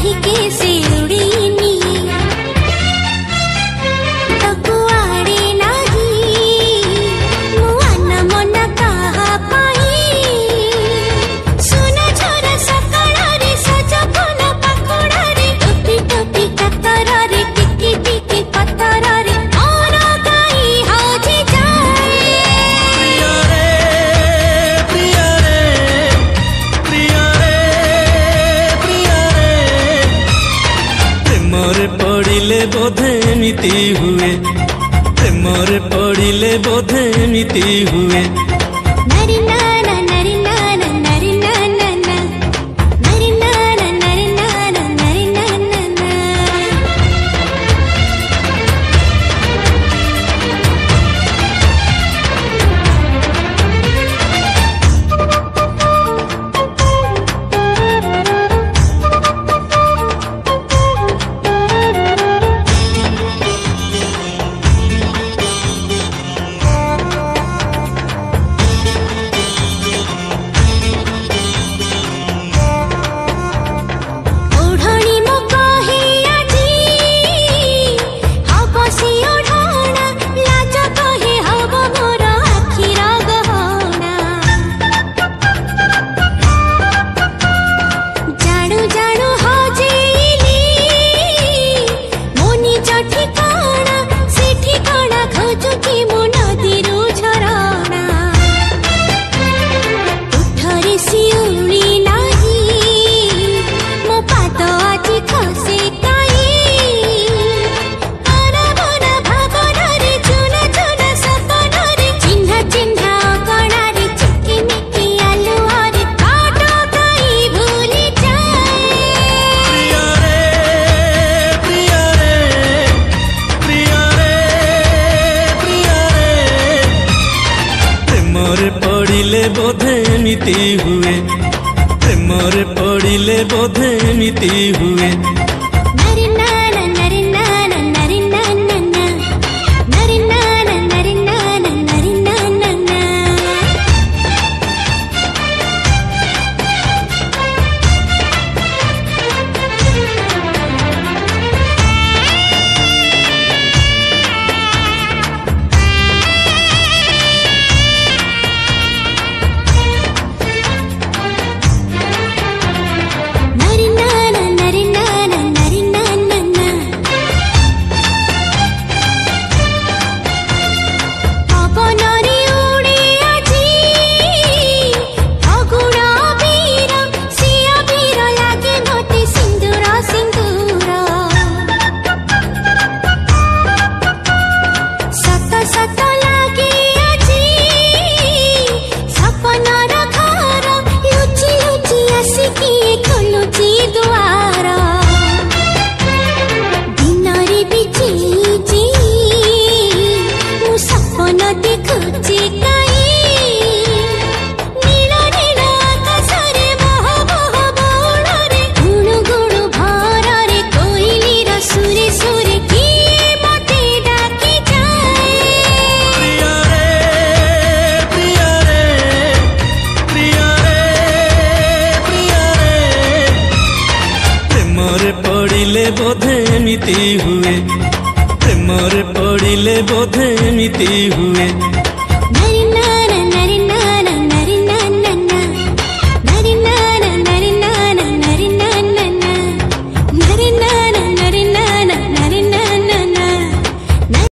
କାହିଁକି ସେ ଉଡ଼ିନି ତ କୁଆଡ଼େ ନାହିଁ ମୁଁ ଆନମନା କାହା ପାଇଁ ସୁନ ଝରା ସକାଳରେ ସଜ ଫୁଲ ପାଖୁଡ଼ାରେ ଟୋପି ଟୋପି କାତରରେ ଟିକି ଟିକି ପତରରେ ମୋର ଗାଈ ହଜି ଯାଏ। प्रेमरे पड़िले बोधे एमिति हुए प्रेमरे पड़िले बोधे एमिति हुए नरी नाना नरी नाना नरी नाना नरी नाना नरी नाना नरी नाना ओढ़णी मो कहे आजी हब सी ओढ़णा लाज कहे हब मोर आखिर गहना जाणु जाणु हजेइली मो निज ठिकाना से ठिकाना खोजुची मो नदीरू झरणा उठरे शिउली नाही मो पाद आजी खसे काई अनमना भावनारे चुना चुना सपनारे चिन्हा चिन्हा अगणारे चिकिमिकी आलुआरे काट काई भूली प्रेमरे पड़िले बोधे एमिति हुए प्रेमरे पड़िले बोधे एमिति हुए नरी नाना नरी नाना नरी नाना नरी नाना नरी नाना नरी नाना नरी नाना नरी नाना नरी नाना पवनरे उड़े आजी फगुण बीर सिया बीर लागे मते सिंदूर सिंदूर सत सत लागे आजी सपनार घर लुचि लुचि आसिकी खोलुची दुआर दिनरे बिचिची मु सपन देखुची काई नील नील आकाशरे बह बह बौଳରେ गुणु गुणु भରରେ कोइलीर सुरे सुरे किए मते डाकी जाए। प्रेमरे पड़िले बोधे एमिति हुए प्रेमरे पड़िले बोधे एमिति हुए।